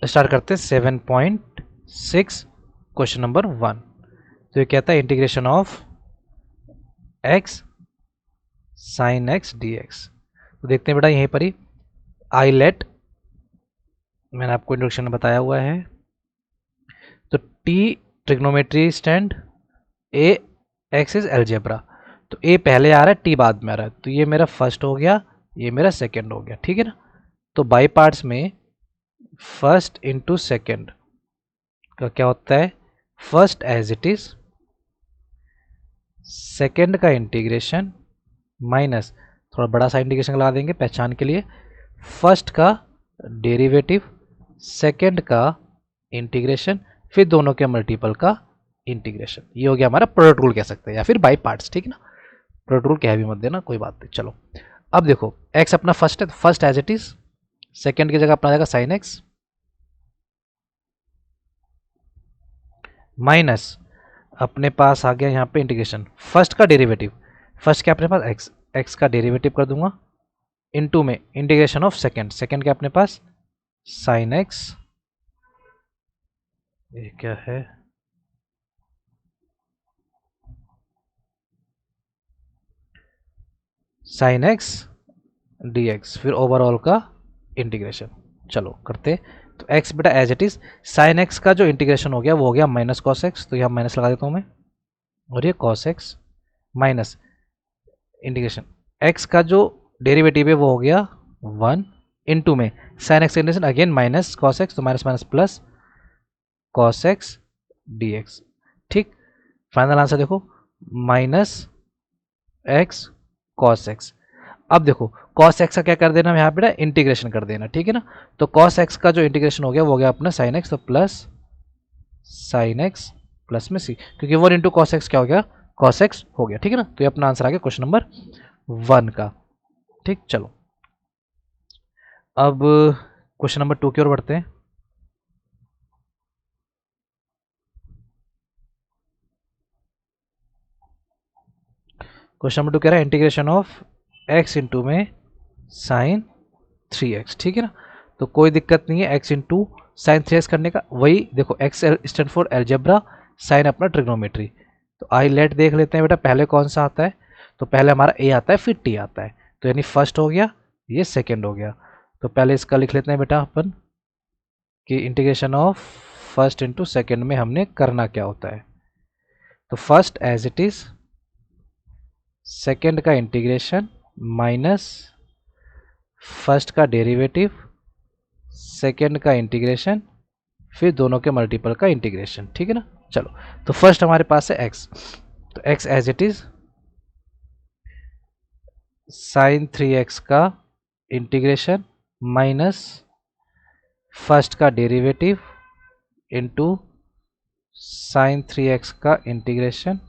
Start करते हैं 7.6 question number 1। तो ये कहता है integration of x sine x dx। तो देखते हैं बेटा यहीं पर ही आई लेट, मैंने आपको इंट्रोडक्शन में बताया हुआ है। तो t trigonometry stand, A x is algebra. तो ए पहले आ रहा है, टी बाद में आ रहा है। तो ये मेरा फर्स्ट हो गया, ये मेरा सेकंड हो गया, ठीक है ना। तो बाई पार्ट्स में फर्स्ट इंटू सेकेंड का क्या होता है, first as it is, second का इंटीग्रेशन माइनस, थोड़ा बड़ा सा इंटीग्रेशन लगा देंगे पहचान के लिए, फर्स्ट का डेरिवेटिव, सेकेंड का इंटीग्रेशन, फिर दोनों के मल्टीपल का इंटीग्रेशन। ये हो गया हमारा प्रोडक्ट रूल कह सकते हैं, या फिर बाई पार्ट्स, ठीक है ना। प्रोडक्ट रूल कह भी मत देना, कोई बात नहीं। चलो अब देखो एक्स अपना फर्स्ट है, तो first as it is, second की जगह अपना जाएगा साइन एक्स, माइनस अपने पास आ गया यहाँ पे इंटीग्रेशन, फर्स्ट का डेरिवेटिव, फर्स्ट क्या अपने पास एक्स, एक्स का डेरिवेटिव कर दूंगा, इनटू में इंटीग्रेशन ऑफ सेकेंड, सेकेंड क्या अपने पास साइन एक्स, ये क्या है, साइन एक्स डी एक्स, फिर ओवरऑल का इंटीग्रेशन। चलो करते। तो एक्स बेटा as it is, sine x का जो इंटीग्रेशन हो गया वो हो गया माइनस कॉस एक्स, तो यहाँ माइनस लगा देता हूँ मैं, और ये cos x minus integration x का जो डेरिवेटिव है वो हो गया 1 इंटू में sine x integration again minus cos x, तो minus minus plus cos x d x. ठीक, फाइनल आंसर देखो माइनस एक्स कॉस एक्स। अब देखो कॉस एक्स का क्या कर देना यहाँ पे, इंटीग्रेशन कर देना, ठीक है ना। तो कॉस एक्स का जो इंटीग्रेशन हो गया वो हो गया अपना साइन एक्स, तो प्लस साइन एक्स प्लस में सी, क्योंकि 1 इंटू कॉस एक्स क्या हो गया, कॉस एक्स हो गया, ठीक है ना। तो ये अपना आंसर आ गया क्वेश्चन नंबर 1 का। ठीक, चलो अब क्वेश्चन नंबर 2 की ओर बढ़ते हैं। क्वेश्चन नंबर 2 कह रहा है इंटीग्रेशन ऑफ एक्स इंटू में साइन 3x, ठीक है ना। तो कोई दिक्कत नहीं है, x इंटू साइन 3x करने का, वही देखो x stand for algebra, sine अपना ट्रिग्नोमेट्री। तो आई लेट देख लेते हैं बेटा पहले कौन सा आता है। तो पहले हमारा a आता है, फिर t आता है, तो यानी फर्स्ट हो गया, ये सेकेंड हो गया। तो पहले इसका लिख लेते हैं बेटा अपन कि integration of first into second में हमने करना क्या होता है। तो first as it is, second का इंटीग्रेशन माइनस फर्स्ट का डेरिवेटिव, सेकेंड का इंटीग्रेशन, फिर दोनों के मल्टीपल का इंटीग्रेशन, ठीक है ना। चलो तो फर्स्ट हमारे पास है x, तो x as it is sine 3x का इंटीग्रेशन माइनस फर्स्ट का डेरिवेटिव इंटू साइन 3x का इंटीग्रेशन,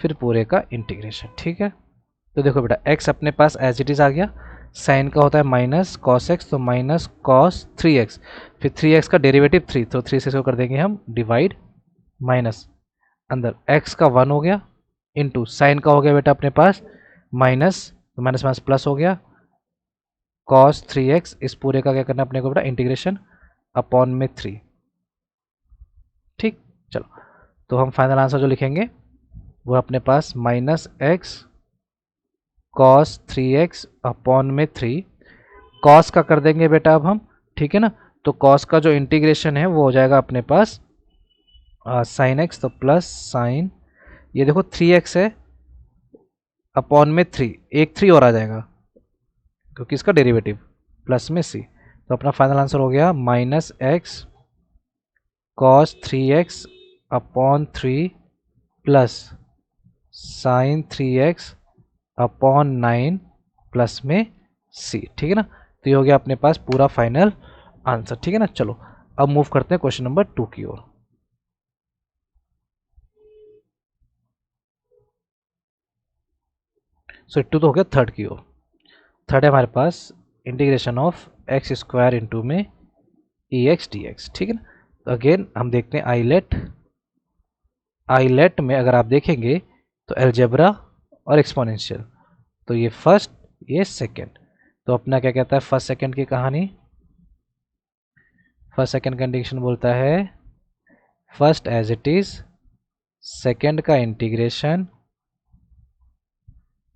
फिर पूरे का इंटीग्रेशन, ठीक है। तो देखो बेटा x अपने पास एज इट इज आ गया, साइन का होता है माइनस कॉस एक्स, तो माइनस कॉस 3x, फिर 3x का डेरिवेटिव 3, तो 3 से इसको कर देंगे हम डिवाइड, माइनस अंदर x का 1 हो गया, इंटू साइन का हो गया बेटा अपने पास माइनस, तो माइनस माइनस प्लस हो गया, कॉस 3x, इस पूरे का क्या करना अपने को बेटा इंटीग्रेशन अपॉन में 3। ठीक, चलो तो हम फाइनल आंसर जो लिखेंगे वो अपने पास minus x cos 3x upon में 3, कॉस का कर देंगे बेटा अब हम, ठीक है ना। तो कॉस का जो इंटीग्रेशन है वो हो जाएगा अपने पास साइन एक्स, तो प्लस साइन, ये देखो 3x है अपॉन में 3, एक 3 और आ जाएगा क्योंकि इसका डेरिवेटिव, प्लस में सी। तो अपना फाइनल आंसर हो गया minus x cos 3x upon 3 plus sign 3x upon 9 plus में सी, ठीक है ना। तो ये हो गया अपने पास पूरा फाइनल आंसर, ठीक है ना। चलो अब मूव करते हैं क्वेश्चन नंबर 2 की ओर। सो 2 तो हो गया थर्ड की ओर। थर्ड है हमारे पास integration of x square into में ई एक्स डी एक्स, ठीक है ना। तो अगेन हम देखते हैं आईलेट में अगर आप देखेंगे तो एलजेब्रा और एक्सपोनेंशियल, तो ये फर्स्ट ये सेकंड। तो अपना क्या कहता है फर्स्ट सेकंड की कहानी, फर्स्ट सेकंड का इंटीग्रेशन बोलता है first as it is, second का इंटीग्रेशन,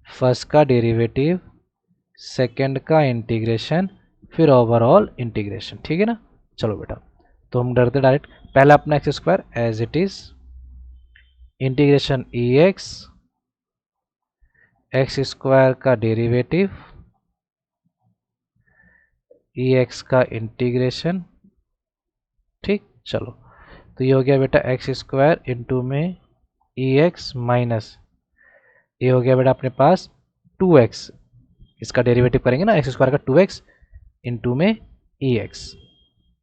फर्स्ट का डेरिवेटिव, सेकंड का इंटीग्रेशन, फिर ओवरऑल इंटीग्रेशन। ठीक है ना। चलो बेटा, तो हम डरते डायरेक्ट पहला अपना x square as it is, integration e x square का डेरिवेटिव, ई एक्स का इंटीग्रेशन। ठीक, चलो, तो ये हो गया बेटा एक्स स्क्वायर इंटू में ई एक्स माइनस, ये हो गया बेटा अपने पास 2x, इसका डेरिवेटिव करेंगे ना एक्स स्क्वायर का 2x इंटू में ई एक्स,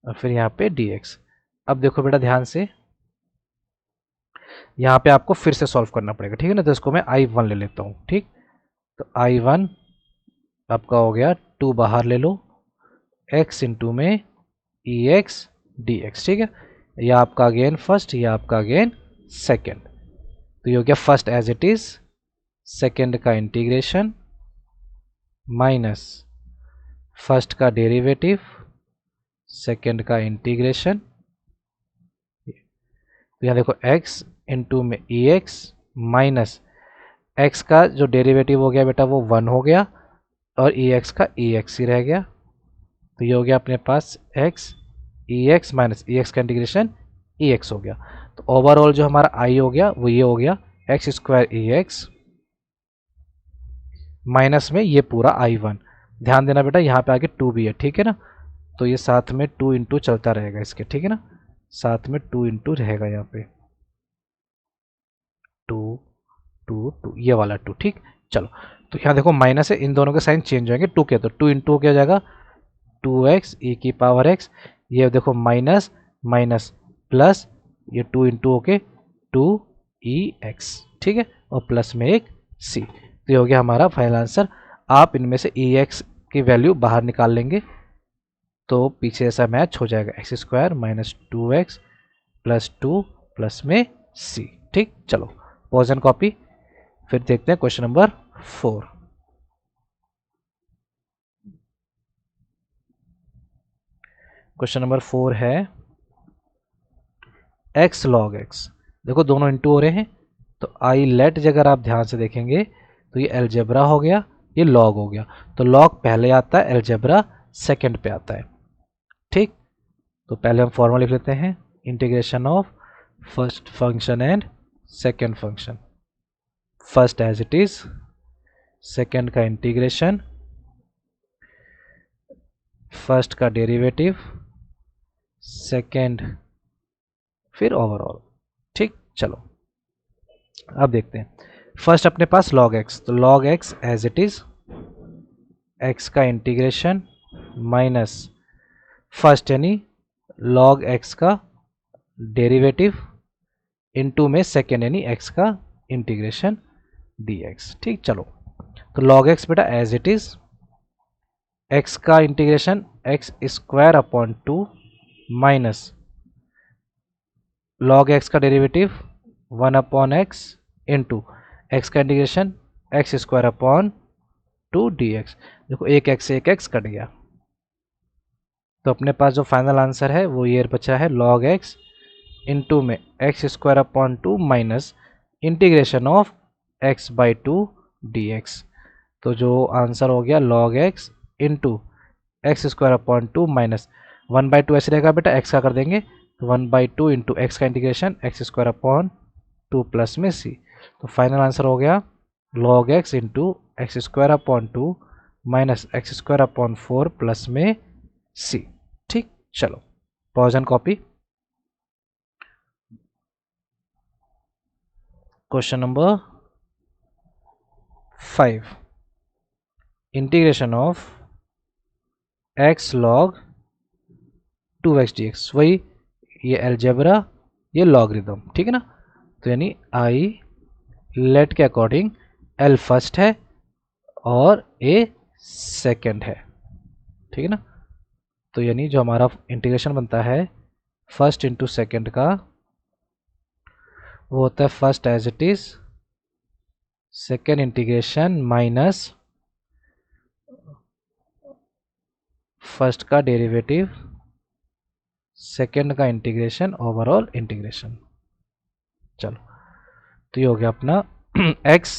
और फिर यहाँ पे dx। अब देखो बेटा ध्यान से, यहाँ पे आपको फिर से सॉल्व करना पड़ेगा। ठीक है ना। तो इसको मैं I1 ले लेता हूँ। ठीक, तो I1 आपका हो गया 2 बाहर ले लो, x इंटू में ई एक्स डी एक्स। ठीक है, यह आपका अगेन फर्स्ट, यह आपका अगेन सेकेंड। तो ये हो गया first as it is, second का इंटीग्रेशन माइनस फर्स्ट का डेरिवेटिव, सेकेंड का इंटीग्रेशन। तो यहाँ देखो x इंटू में ई एक्स माइनस एक्स का जो डेरिवेटिव हो गया बेटा वो 1 हो गया, और ई एक्स का ई एक्स ही रह गया। तो ये हो गया अपने पास x ई एक्स माइनस ई एक्स का इंटीग्रेशन ई एक्स हो गया। तो ओवरऑल जो हमारा आई हो गया वो ये हो गया एक्स स्क्वायर ई एक्स माइनस में ये पूरा I1। ध्यान देना बेटा यहाँ पे आगे 2 भी है। ठीक है ना। तो ये साथ में 2 इंटू चलता रहेगा इसके। ठीक है ना, साथ में 2 इंटू रहेगा यहाँ पे 2 2 2, ये वाला 2। ठीक, चलो, तो यहाँ देखो माइनस है, इन दोनों के साइन चेंज होंगे 2 के, तो 2 इंटू क्या हो जाएगा 2x ई की पावर x, ये देखो माइनस माइनस प्लस, ये 2 इंटू होके 2ex। ठीक है, और प्लस में एक c। तो ये हो गया हमारा फाइनल आंसर। आप इनमें से ex की वैल्यू बाहर निकाल लेंगे तो पीछे ऐसा मैच हो जाएगा, x square minus 2x plus 2 plus में c। ठीक, चलो पॉज एंड कॉपी, फिर देखते हैं क्वेश्चन नंबर 4। क्वेश्चन नंबर 4 है x log x। देखो दोनों इंटू हो रहे हैं, तो आई लेट अगर आप ध्यान से देखेंगे तो ये अलजेब्रा हो गया, ये लॉग हो गया। तो लॉग पहले आता है, अलजेब्रा सेकंड पे आता है। ठीक, तो पहले हम फॉर्मूला लिख लेते हैं, integration of first function and second function, first as it is, second का इंटीग्रेशन, फर्स्ट का डेरिवेटिव, सेकंड फिर ओवरऑल। ठीक, चलो अब देखते हैं। फर्स्ट अपने पास log x, तो log x as it is, x का इंटीग्रेशन माइनस फर्स्ट यानी log x का डेरिवेटिव इनटू में सेकेंड यानी x का इंटीग्रेशन dx। ठीक, चलो, तो log x बेटा एज इट इज, x का integration x square upon 2 minus log x का derivative 1 upon x into x का integration x square upon 2 dx। देखो एक x कट गया, तो अपने पास जो फाइनल आंसर है वो ये बचा है log x इंटू में x square upon 2 minus integration of x by 2 dx। तो जो आंसर हो गया log x into x square upon 2 minus 1 by 2 ऐसे रहेगा बेटा, x का कर देंगे 1 बाई 2 इंटू एक्स का integration x square upon 2 plus में c। तो फाइनल आंसर हो गया log x into x square upon 2 minus x square upon 4 plus में c। ठीक, चलो pause and copy. Question number 5, integration of x log 2x dx, वही ये algebra, ये लॉगरिदम। ठीक है ना। तो यानी आई लेट के अकॉर्डिंग एल फर्स्ट है और ए सेकंड है। ठीक है ना। तो यानी जो हमारा इंटीग्रेशन बनता है फर्स्ट इंटू सेकेंड का, वो होता है first as it is, second integration minus first का डेरिवेटिव सेकेंड का इंटीग्रेशन ओवरऑल इंटीग्रेशन। चलो, तो ये हो गया अपना x।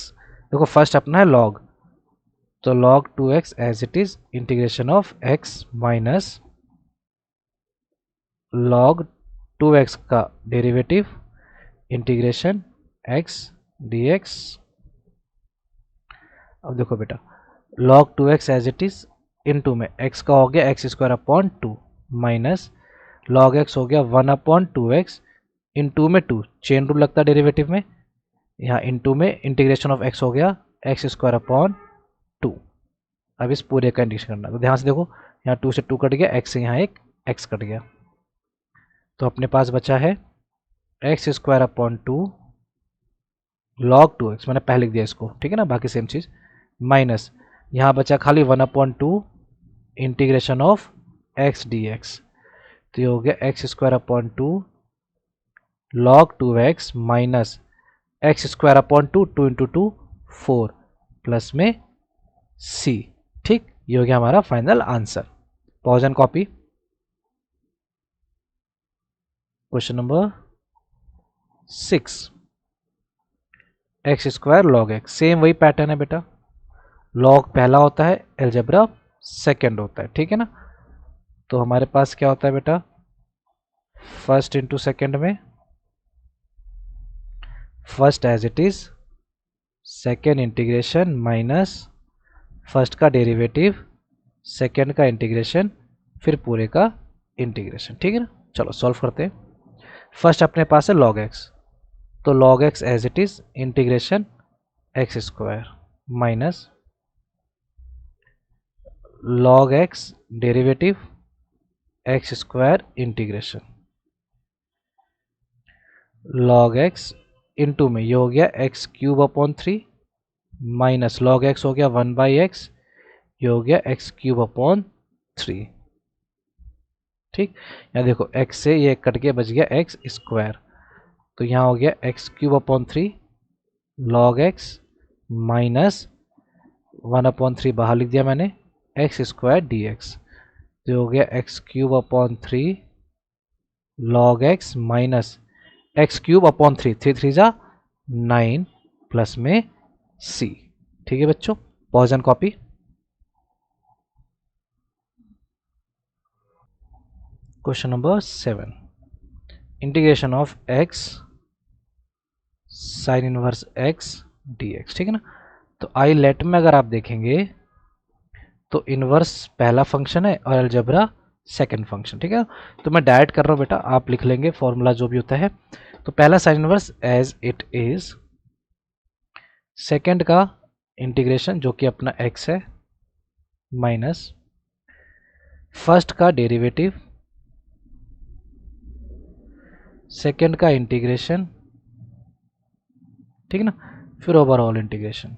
देखो फर्स्ट अपना है log, तो log 2x as it is integration of x minus log 2x का डेरिवेटिव इंटीग्रेशन x dx। अब देखो बेटा, log 2x as it is into में x का हो गया x square upon 2 minus log x हो गया 1 अपॉन 2x इनटू में 2, चेन रूल लगता है डेरिवेटिव में, यहाँ इनटू में इंटीग्रेशन ऑफ x हो गया एक्स स्क्वायर अपॉन 2। अब इस पूरे का इंटीग्रेशन करना, तो ध्यान से देखो, यहाँ 2 से 2 कट गया, x से यहाँ एक x कट गया, तो अपने पास बचा है x square upon 2 log 2x, मैंने पहले लिख दिया इसको, ठीक है ना, बाकी सेम चीज़, माइनस यहाँ बचा खाली 1 upon 2 integration of x dx, तो ये हो गया x square upon 2 log 2x minus x square upon 2, 2 into 2 4 plus में c। ठीक, ये हो गया हमारा final answer. Pause and copy. Question number 6, x square log x, same वही पैटर्न है बेटा, लॉग पहला होता है, अलजेब्रा सेकेंड होता है, ठीक है ना। तो हमारे पास क्या होता है बेटा, फर्स्ट इंटू सेकेंड में first as it is, second integration minus first का डेरिवेटिव, सेकेंड का इंटीग्रेशन, फिर पूरे का इंटीग्रेशन, ठीक है ना। चलो सॉल्व करते हैं। फर्स्ट अपने पास है log x, तो log x as it is integration x square minus log x derivative x square integration log x into में ये हो गया x cube upon 3 minus log x हो गया 1/x, ये हो गया एक्स क्यूब अपॉन 3। ठीक, यहाँ देखो x से ये कट के बच गया एक्स स्क्वायर, तो यहाँ हो गया x cube upon 3 log x minus 1/3 बाहर लिख दिया मैंने, एक्स स्क्वायर dx, तो हो गया x cube upon 3 log x minus x cube upon 3, 3 3 जा 9 प्लस में c। ठीक है बच्चों, pause and copy. Question number 7, integration of x sign inverse x dx, ठीक है ना। तो आई लेट में अगर आप देखेंगे तो इनवर्स पहला फंक्शन है और अलजेब्रा सेकंड फंक्शन, ठीक है। तो मैं डायरेक्ट कर रहा हूँ बेटा, आप लिख लेंगे फॉर्मूला जो भी होता है। तो पहला sine inverse as it is, second का इंटीग्रेशन जो कि अपना x है माइनस फर्स्ट का डेरिवेटिव, सेकंड का इंटीग्रेशन, ठीक है ना, फिर ओवरऑल इंटीग्रेशन।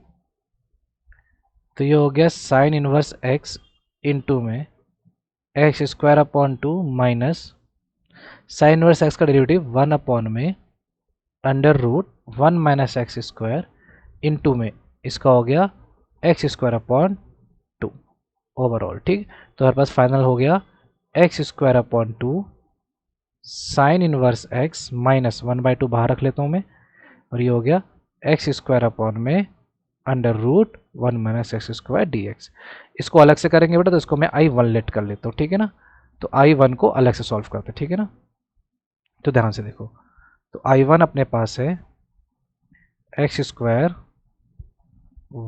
तो ये हो गया साइन इनवर्स x इंटू में x square upon 2 minus sine inverse x का डेरिवेटिव 1 अपॉन में under root 1 minus x square into में इसका हो गया एक्स स्क्वायर अपॉन 2 ओवरऑल। ठीक, तो हमारे पास फाइनल हो गया x square upon 2 sine inverse x minus 1/2 बाहर रख लेता हूँ मैं, और ये हो गया एक्स स्क्वायर अपॉन में under root 1 minus x square dx। इसको अलग से करेंगे बेटा, तो इसको मैं I1 लेट कर लेता हूँ, ठीक है ना। तो I1 को अलग से सॉल्व करते हैं, ठीक है ना। तो ध्यान से देखो, तो I1 अपने पास है x square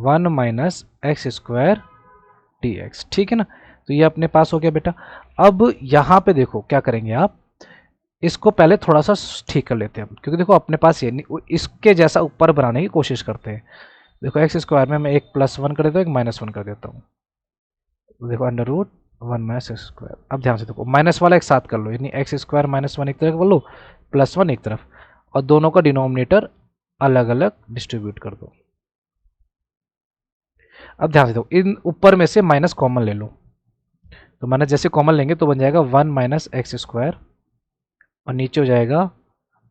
1 minus x square dx, ठीक है ना। तो ये अपने पास हो गया बेटा। अब यहाँ पे देखो क्या करेंगे आप, इसको पहले थोड़ा सा ठीक कर लेते हैं, क्योंकि देखो अपने पास ये नहीं, इसके जैसा ऊपर बनाने की कोशिश करते हैं। देखो एक्स स्क्वायर में मैं एक +1 कर देता हूँ, एक -1 कर देता हूँ, देखो under root 1 minus x square. अब ध्यान से देखो, माइनस वाला एक साथ कर लो, यानी एक्स स्क्वायर -1 एक तरफ कर लो, +1 एक तरफ, और दोनों का डिनोमिनेटर अलग अलग डिस्ट्रीब्यूट कर दो। अब ध्यान से देखो, इन ऊपर में से माइनस कॉमन ले लो, तो माइनस जैसे कॉमन लेंगे तो बन जाएगा 1 माइनस एक्स स्क्वायर, और नीचे हो जाएगा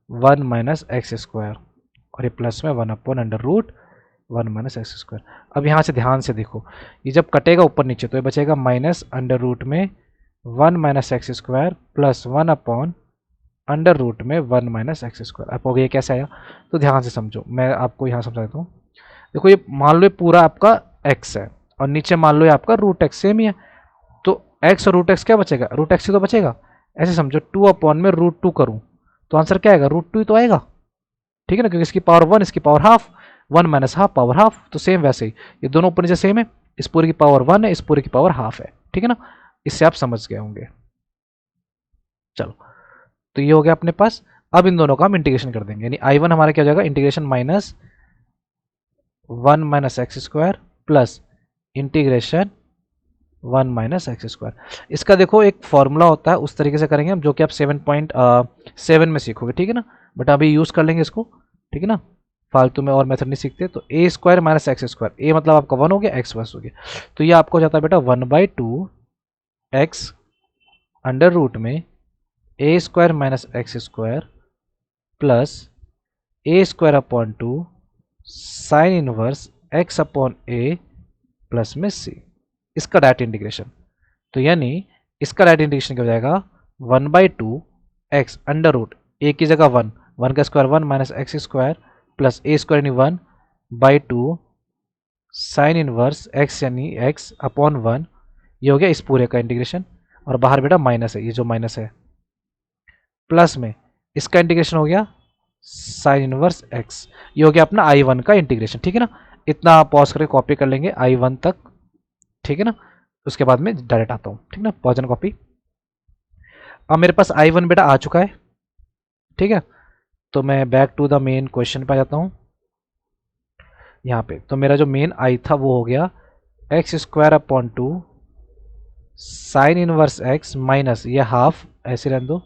1 माइनस एक्स स्क्वायर, और ये प्लस में 1 upon under root 1 minus x square. अब यहाँ से ध्यान से देखो, ये जब कटेगा ऊपर नीचे तो ये बचेगा माइनस अंडर रूट में 1 minus x square plus 1 upon under root में 1 माइनस एक्स स्क्वायर। अब ये कैसे आया, तो ध्यान से समझो, मैं आपको यहाँ समझा देता हूँ। देखो ये मान लो ये पूरा आपका x है और नीचे मान लो ये आपका रूट एक्स सेम ही है, तो x और रूट एक्स क्या बचेगा, रूट एक्स ही तो बचेगा। ऐसे समझो 2 अपॉन में रूट 2 करूँ तो आंसर क्या आएगा, रूट 2 ही तो आएगा, ठीक है ना, क्योंकि इसकी पावर 1 इसकी power half, 1 minus half power half, तो सेम वैसे ही ये दोनों ऊपर नीचे सेम है, इस पूरे की पावर 1 है, इस पूरे की पावर हाफ है, ठीक है ना। इससे आप समझ गए होंगे। चलो, तो ये हो गया अपने पास। अब इन दोनों का हम इंटीग्रेशन कर देंगे, यानी आई वन हमारा क्या हो जाएगा, integration minus 1 minus x square plus integration 1 minus x square. इसका देखो एक फॉर्मूला होता है, उस तरीके से करेंगे हम, जो कि आप 7.7 में सीखोगे, ठीक है ना, बट अभी यूज़ कर लेंगे इसको, ठीक है ना, फालतू में और मेथड नहीं सीखते। तो ए स्क्वायर माइनस एक्स स्क्वायर, ए मतलब आपका 1 हो गया, एक्स बस हो गया, तो ये आपको हो जाता है बेटा 1/2 एक्स अंडर रूट में a square minus x square plus a square upon 2 sine inverse x upon a plus में सी, इसका डायरेक्ट इंटीग्रेशन। तो यानी इसका डायरेक्ट इंटीग्रेशन क्या हो जाएगा, 1/2 एक्स अंडर रूट, ए की जगह 1, 1 का square 1 minus x square plus a square यानी 1/2 साइन इनवर्स एक्स यानी एक्स अपॉन 1, ये हो गया इस पूरे का इंटीग्रेशन। और बाहर बेटा माइनस है, ये जो माइनस है, प्लस में इसका इंटीग्रेशन हो गया साइन इनवर्स एक्स, ये हो गया अपना I1 का इंटीग्रेशन, ठीक है ना। इतना पॉज करके कॉपी कर लेंगे I1 तक, ठीक है ना, उसके बाद में डायरेक्ट आता हूँ, ठीक ना, पॉज एंड कॉपी। अब मेरे पास I1 बेटा आ चुका है, ठीक है, तो मैं back to the main question पे आ जाता हूँ। यहाँ पे तो मेरा जो मेन आई था वो हो गया x square upon 2 sine inverse x minus ये हाफ, ऐसे रहने दो,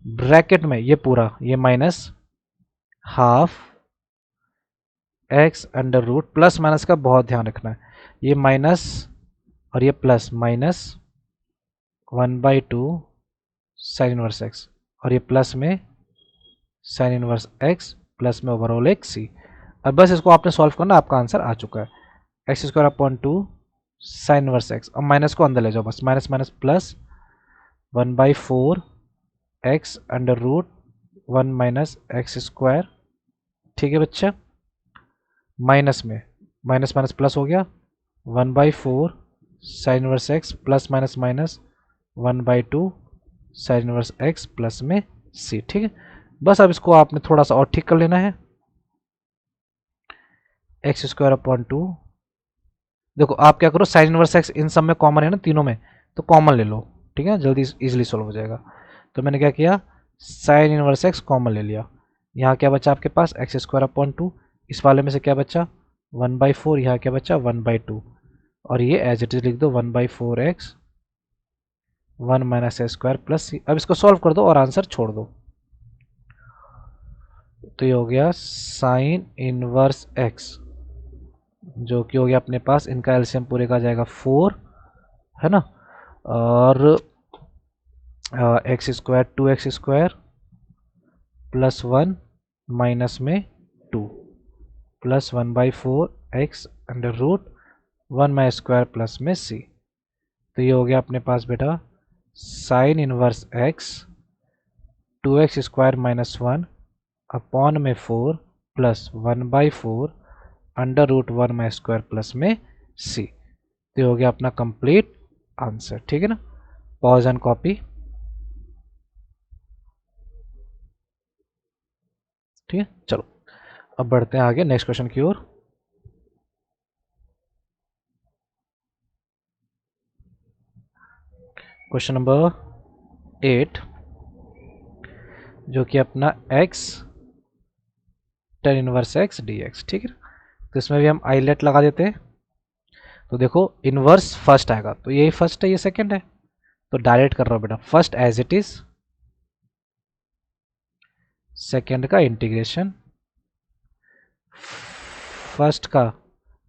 ब्रैकेट में ये पूरा ये minus half x under root, plus minus का बहुत ध्यान रखना है, ये माइनस और ये plus, minus 1/2 sine inverse x और ये प्लस में साइन इनवर्स एक्स प्लस में ओवरऑल एक सी। अब बस इसको आपने सॉल्व करना, आपका आंसर आ चुका है, x square upon 2 sine inverse x. अब माइनस को अंदर ले जाओ, बस minus minus plus 1/4 x under root 1 minus x square, ठीक है बच्चा, माइनस में माइनस माइनस प्लस हो गया 1/4 sign inverse x plus minus minus 1/2 sine inverse x plus में सी, ठीक है। बस अब इसको आपने थोड़ा सा और ठीक कर लेना है, एक्स स्क्वायर अपॉन 2, देखो आप क्या करो, साइन इनवर्स एक्स इन सब में कॉमन है ना, तीनों में, तो कॉमन ले लो, ठीक है, जल्दी इजीली सॉल्व हो जाएगा। तो मैंने क्या किया, साइन इनवर्स एक्स कॉमन ले लिया, यहाँ क्या बचा आपके पास एक्स स्क्वायर अपॉन 2, इस वाले में से क्या बचा 1/4, यहाँ क्या बचा 1/2, और ये एज इट इज लिख दो 1/4 एक्स 1 माइनस ए स्क्वायर प्लस सी। अब इसको सॉल्व कर दो और आंसर छोड़ दो, तो ये हो गया साइन इनवर्स एक्स, जो कि हो गया अपने पास, इनका एलसीएम पूरे का जाएगा 4, है ना, और x square 2x square plus 1 minus में 2 प्लस 1/4 एक्स अंडर रूट 1 माई स्क्वायर प्लस में सी। तो ये हो गया अपने पास बेटा sign inverse x 2x square minus 1 upon में 4 प्लस 1/4 अंडर रूट 1 माई स्क्वायर प्लस में सी। तो ये हो गया अपना कंप्लीट आंसर, ठीक है ना। पॉज एंड कॉपी, ठीक है। चलो अब बढ़ते हैं आगे नेक्स्ट क्वेश्चन की ओर। क्वेश्चन नंबर 8, जो कि अपना x tan inverse x dx, ठीक है। तो इसमें भी हम आईलेट लगा देते हैं। तो देखो इनवर्स फर्स्ट आएगा, तो ये फर्स्ट है ये सेकंड है, तो डायरेक्ट कर रहा हूँ बेटा, first as it is, second का इंटीग्रेशन, फर्स्ट का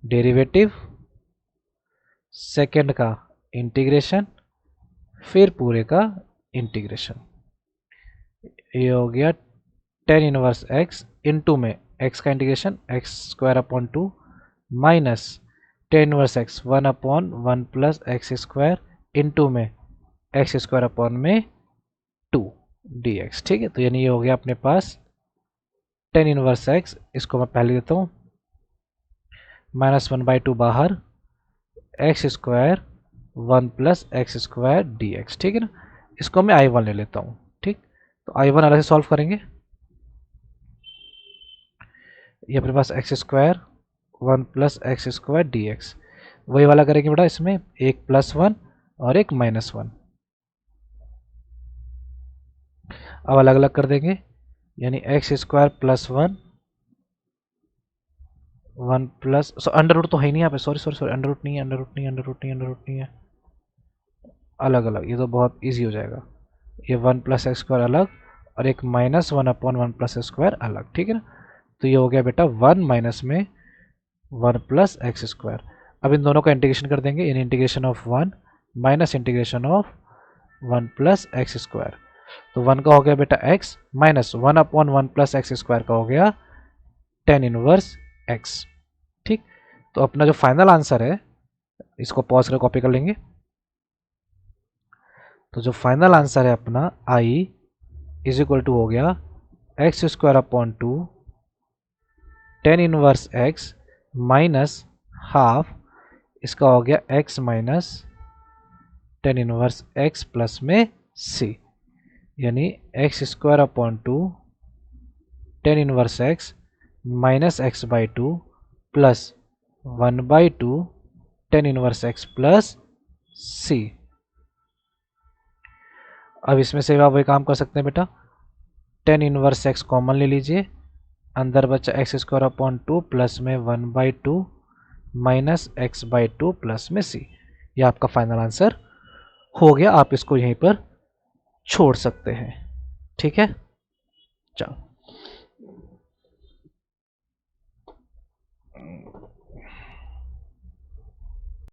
डेरिवेटिव, सेकंड का इंटीग्रेशन, फिर पूरे का इंटीग्रेशन। ये हो गया tan इनवर्स x इनटू में x का integration x square upon 2 minus tan inverse x 1 upon 1 plus x square into में एक्स स्क्वायर अपॉन में 2 dx। ठीक है, तो यानी ये हो गया अपने पास टेन इनवर्स एक्स, इसको मैं पहले देता हूँ -1/2 बाहर, x square 1 plus x square d x. ठीक है ना, इसको मैं I1 ले लेता हूँ। ठीक, तो I1 अलग से सॉल्व करेंगे। ये अपने पास x square 1 plus x square d x, वही वाला करेंगे बेटा, इसमें एक +1 और एक -1, अब अलग अलग कर देंगे, यानी x square +1 1 plus under root तो है ही नहीं यहाँ पे, sorry sorry sorry, under root नहीं है, अंडर रूट नहीं है, अंडर रूट नहीं है, अंडर रूट नहीं है, अलग अलग, ये तो बहुत इजी हो जाएगा। ये 1 प्लस एक्स स्क्वायर अलग और एक -1 अपॉन 1 प्लस एक्स स्क्वायर अलग। ठीक है ना, तो ये हो गया बेटा 1 माइनस में 1 प्लस एक्स स्क्वायर। अब इन दोनों का इंटीग्रेशन कर देंगे, इन integration of 1 minus integration of 1 plus x square, तो 1 का हो गया बेटा x minus 1 upon 1 plus x square का हो गया टेन इनवर्स x। ठीक, तो अपना जो फाइनल आंसर है, इसको पॉज कर कॉपी कर लेंगे, तो जो फाइनल आंसर है अपना I इज इक्वल टू हो गया x square upon 2 tan inverse x minus half, इसका हो गया x minus tan inverse x plus में c, यानी x square upon 2 tan inverse x minus x/2 plus 1/2 tan inverse x plus c। अब इसमें से आप वही काम कर सकते हैं बेटा, टेन इनवर्स x कॉमन ले लीजिए, अंदर बचा एक्स स्क्वायर अपॉन 2 प्लस में 1/2 माइनस x/2 प्लस में c। यह आपका फाइनल आंसर हो गया, आप इसको यहीं पर छोड़ सकते हैं। ठीक है, चलो।